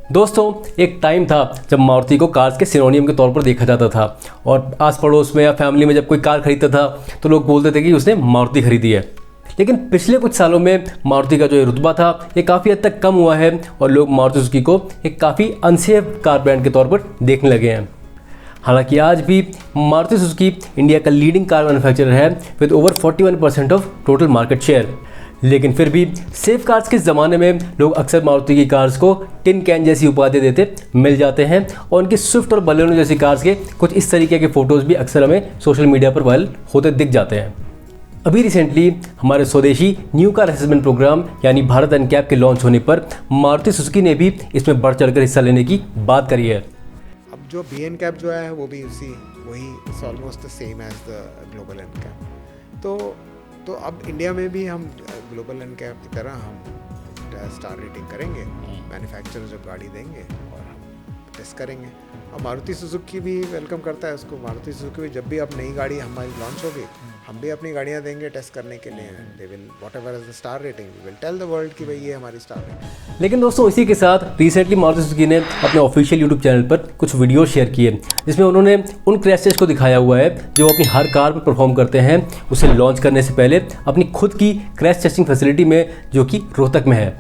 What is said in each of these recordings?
दोस्तों, एक टाइम था जब मारुति को कार्स के सिनोनियम के तौर पर देखा जाता था और आस पड़ोस में या फैमिली में जब कोई कार खरीदता था तो लोग बोलते थे कि उसने मारुति खरीदी है। लेकिन पिछले कुछ सालों में मारुति का जो ये रुतबा था ये काफ़ी हद तक कम हुआ है और लोग मारुति सुजुकी को एक काफ़ी अनसेफ कार ब्रांड के तौर पर देखने लगे हैं। हालांकि आज भी मारुति सुजुकी इंडिया का लीडिंग कार मैन्युफैक्चरर है with over 41% of total market share. लेकिन फिर भी सेफ कार्स के ज़माने में लोग अक्सर मारुति की कार्स को टिन कैन जैसी उपाधि देते मिल जाते हैं और उनकी स्विफ्ट और बलेनो जैसी कार्स के कुछ इस तरीके के फ़ोटोज़ भी अक्सर हमें सोशल मीडिया पर वायरल होते दिख जाते हैं। अभी रिसेंटली हमारे स्वदेशी न्यू कार असेसमेंट प्रोग्राम यानी भारत एनकैप के लॉन्च होने पर मारुति सुजुकी ने भी इसमें बढ़ चढ़कर हिस्सा लेने की बात करी है। अब जो बी एनकैप जो है वो भी वही almost the same as the global NCAP. तो अब इंडिया में भी हम ग्लोबल एनकैप की तरह हम स्टार रेटिंग करेंगे, मैन्युफैक्चरर जो गाड़ी देंगे और हम टेस्ट करेंगे। और मारुति सुजुकी भी वेलकम करता है उसको। मारुति सुजुकी भी जब भी अब नई गाड़ी हमारी लॉन्च होगी हम भी अपनी गाड़ियाँ देंगे टेस्ट करने के लिए। They will whatever is the star rating we will tell the world कि भाई ये हमारी स्टार रेटिंग। लेकिन दोस्तों, इसी के साथ रिसेंटली मारुति सुजुकी ने अपने ऑफिशियल यूट्यूब चैनल पर कुछ वीडियो शेयर किए जिसमें उन्होंने उन क्रैश टेस्ट को दिखाया हुआ है जो अपनी हर कार पर परफॉर्म करते हैं उसे लॉन्च करने से पहले अपनी खुद की क्रैश टेस्टिंग फैसिलिटी में, जो कि रोहतक में है।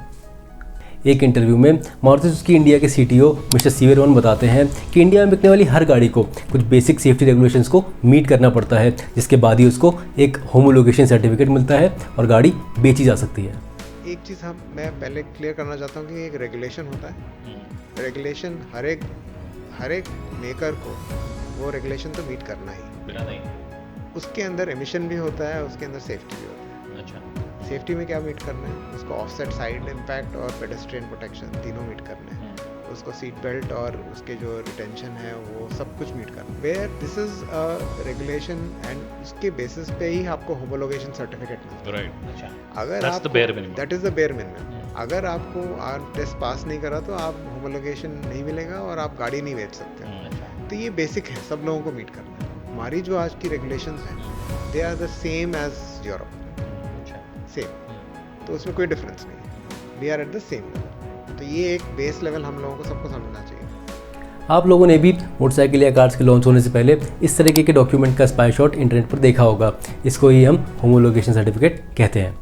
एक इंटरव्यू में मारुति सुजुकी इंडिया के सीटीओ मिस्टर सीवेरवन बताते हैं कि इंडिया में बिकने वाली हर गाड़ी को कुछ बेसिक सेफ्टी रेगुलेशंस को मीट करना पड़ता है, जिसके बाद ही उसको एक होमोलोगेशन सर्टिफिकेट मिलता है और गाड़ी बेची जा सकती है। एक चीज़ मैं पहले क्लियर करना चाहता हूँ कि एक रेगुलेशन होता है। रेगुलेशन हर एक मेकर को वो रेगुलेशन तो मीट करना ही। उसके अंदर एमिशन भी होता है, उसके अंदर सेफ्टी भी होता है। अच्छा, सेफ्टी में क्या मीट करना है? उसको ऑफसेट साइड इम्पैक्ट और पेडेस्ट्रियन प्रोटेक्शन तीनों मीट करना है। उसको सीट बेल्ट और उसके जो रिटेंशन है वो सब कुछ मीट करना है। Where this is a regulation and उसके बेसिस पे ही आपको होमोलोगेशन सर्टिफिकेट मिलता है। राइट। अगर आप that is the bare minimum. अगर आपको टेस्ट पास नहीं करा तो आप होमोलोगेशन नहीं मिलेगा और आप गाड़ी नहीं बेच सकते। तो ये बेसिक है, सब लोगों को मीट करना है। हमारी जो आज की रेगुलेशंस हैं they are the same as Europe, same. तो उसमें कोई डिफरेंस नहीं है। We are at the same level. तो ये एक बेस लेवल हम लोगों को सबको समझना चाहिए। आप लोगों ने भी मोटरसाइकिल या कार्स के लॉन्च होने से पहले इस तरीके के डॉक्यूमेंट का स्पाई शॉट इंटरनेट पर देखा होगा। इसको ही हम होमोलोगेशन सर्टिफिकेट कहते हैं।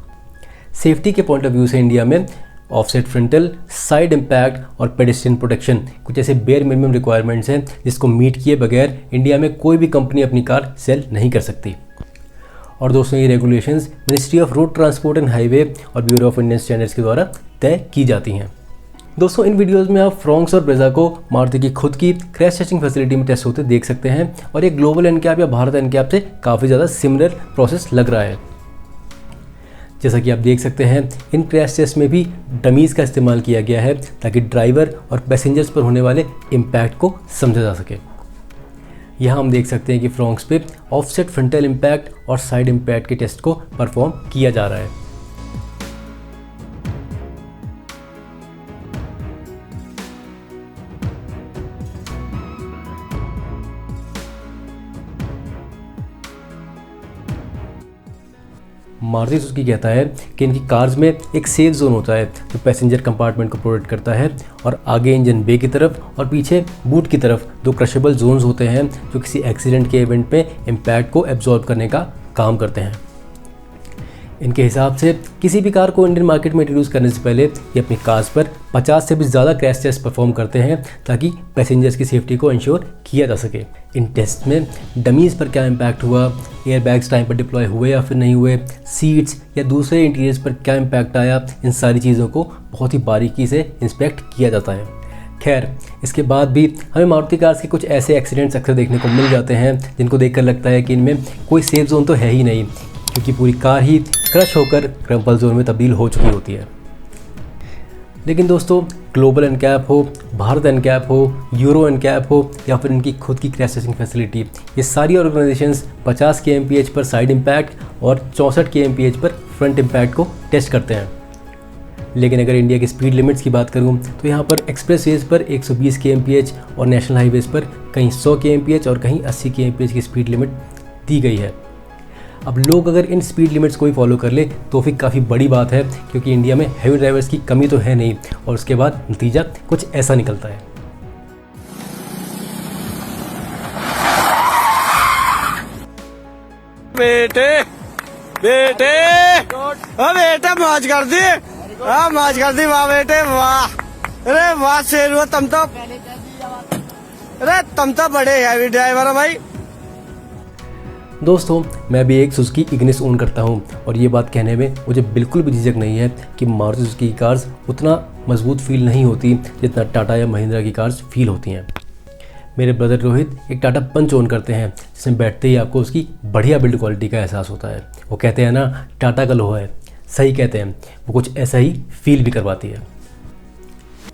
सेफ्टी के पॉइंट ऑफ व्यू से इंडिया में ऑफसेट फ्रंटल, साइड इम्पैक्ट और पेडेस्ट्रियन प्रोटेक्शन कुछ ऐसे बेयर मिनिमम रिक्वायरमेंट्स हैं जिसको मीट किए बगैर इंडिया में कोई भी कंपनी अपनी कार सेल नहीं कर सकती। और दोस्तों, ये regulations ministry of road transport and highway और ब्यूरो ऑफ इंडियन स्टैंडर्ड्स के द्वारा तय की जाती हैं। दोस्तों, इन वीडियोस में आप फ्रोंक्स और ब्रेजा को मारुति की खुद की क्रैश टेस्टिंग फैसिलिटी में टेस्ट होते देख सकते हैं और ये ग्लोबल एनकैप या भारत एनकैप से काफ़ी ज़्यादा सिमिलर प्रोसेस लग रहा है। जैसा कि आप देख सकते हैं, इन क्रैश टेस्ट में भी डमीज़ का इस्तेमाल किया गया है ताकि ड्राइवर और पैसेंजर्स पर होने वाले इम्पैक्ट को समझा जा सके। यहाँ हम देख सकते हैं कि फ्रोंक्स पे ऑफसेट फ्रंटल इम्पैक्ट और साइड इम्पैक्ट के टेस्ट को परफॉर्म किया जा रहा है। मारुति सुजुकी कहता है कि इनकी कार्स में एक सेफ जोन होता है जो पैसेंजर कंपार्टमेंट को प्रोटेक्ट करता है और आगे इंजन बे की तरफ और पीछे बूट की तरफ दो क्रशेबल जोन्स होते हैं जो किसी एक्सीडेंट के इवेंट में इम्पैक्ट को एब्जॉर्ब करने का काम करते हैं। इनके हिसाब से किसी भी कार को इंडियन मार्केट में इंट्रोड्यूस करने से पहले ये अपनी कार्स पर 50 से भी ज़्यादा क्रैश टेस्ट परफॉर्म करते हैं ताकि पैसेंजर्स की सेफ्टी को इंश्योर किया जा सके। इन टेस्ट में डमीज़ पर क्या इम्पैक्ट हुआ, एयर बैग्स टाइम पर डिप्लॉय हुए या फिर नहीं हुए, सीट्स या दूसरे इंटीरियर्स पर क्या इम्पैक्ट आया, इन सारी चीज़ों को बहुत ही बारीकी से इंस्पेक्ट किया जाता है। खैर, इसके बाद भी हमें मारुति कार्स के कुछ ऐसे एक्सीडेंट्स अक्सर देखने को मिल जाते हैं जिनको देखकर लगता है कि इनमें कोई सेफ जोन तो है ही नहीं, क्योंकि पूरी कार ही क्रश होकर क्रम्पल जोन में तब्दील हो चुकी होती है। लेकिन दोस्तों, ग्लोबल एनकैप हो, भारत एनकैप हो, यूरो एनकैप हो या फिर इनकी खुद की क्रैश टेस्टिंग फैसिलिटी, ये सारी ऑर्गेनाइजेशंस 50 kmph पर साइड इम्पैक्ट और 64 kmph पर फ्रंट इम्पैक्ट को टेस्ट करते हैं। लेकिन अगर इंडिया की स्पीड लिमिट्स की बात करूं तो यहाँ पर एक्सप्रेस वेज पर 120 kmph और नेशनल हाईवेज़ पर कहीं 100 kmph और कहीं 80 kmph की स्पीड लिमिट दी गई है। अब लोग अगर इन स्पीड लिमिट्स को ही फॉलो कर ले तो फिर काफ़ी बड़ी बात है, क्योंकि इंडिया में हैवी ड्राइवर्स की कमी तो है नहीं, और उसके बाद नतीजा कुछ ऐसा निकलता है। बेटे बेटे बेटे मौज कर दी, मौज कर दी, वाह बेटे वाह, अरे वाह शेर हुआ तुम तो, अरे तुम तो बड़े हैवी ड्राइवर हो भाई। दोस्तों, मैं भी एक सुजुकी इग्निस ओन करता हूं, और ये बात कहने में मुझे बिल्कुल भी झिझक नहीं है कि मारुति सुजुकी की कार्स उतना मजबूत फील नहीं होती जितना टाटा या महिंद्रा की कार्स फील होती हैं। मेरे ब्रदर रोहित एक टाटा पंच ओन करते हैं, जिसमें बैठते ही आपको उसकी बढ़िया बिल्ड क्वालिटी का एहसास होता है। वो कहते हैं ना, टाटा का लोहा है, सही कहते हैं, वो कुछ ऐसा ही फील भी करवाती है।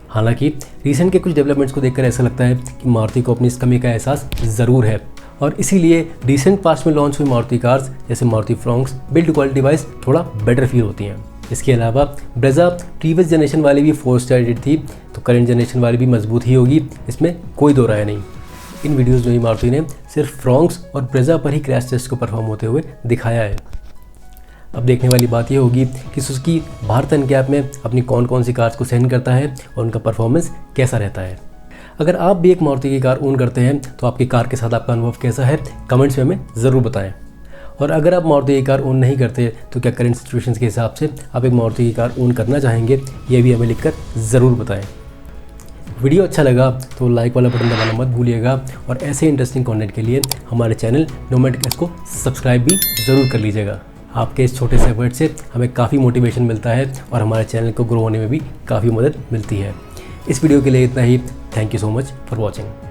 हालांकि रिसेंट के कुछ डेवलपमेंट्स को देखकर ऐसा लगता है कि मारुति को अपनी इस कमी का एहसास ज़रूर है, और इसीलिए रिसेंट पास्ट में लॉन्च हुई मारुति कार्स जैसे Maruti Fronx build quality wise थोड़ा बेटर फील होती हैं। इसके अलावा ब्रेजा प्रीवियस जनरेशन वाली भी 4 स्टार रेटेड थी, तो करंट जनरेशन वाली भी मजबूत ही होगी, इसमें कोई दो राय नहीं। इन वीडियोज़ में ही मारुति ने सिर्फ फ्रॉन्क्स और ब्रेजा पर ही क्रैश टेस्ट को परफॉर्म होते हुए दिखाया है। अब देखने वाली बात यह होगी कि सुजुकी भारत एनकैप में अपनी कौन कौन सी कार्स को सेंड करता है और उनका परफॉर्मेंस कैसा रहता है। अगर आप भी एक मारुति की कार ओन करते हैं तो आपकी कार के साथ आपका अनुभव कैसा है, कमेंट्स में हमें ज़रूर बताएं। और अगर आप मारुति की कार ओन नहीं करते तो क्या करंट सिचुएशंस के हिसाब से आप एक मारुति की कार ओन करना चाहेंगे, ये भी हमें लिखकर ज़रूर बताएं। वीडियो अच्छा लगा तो लाइक वाला बटन दबाना मत भूलिएगा, और ऐसे इंटरेस्टिंग कंटेंट के लिए हमारे चैनल नोमैटिक एस को सब्सक्राइब भी ज़रूर कर लीजिएगा। आपके इस छोटे से एफर्ट से हमें काफ़ी मोटिवेशन मिलता है और हमारे चैनल को ग्रो होने में भी काफ़ी मदद मिलती है। इस वीडियो के लिए इतना ही। Thank you so much for watching.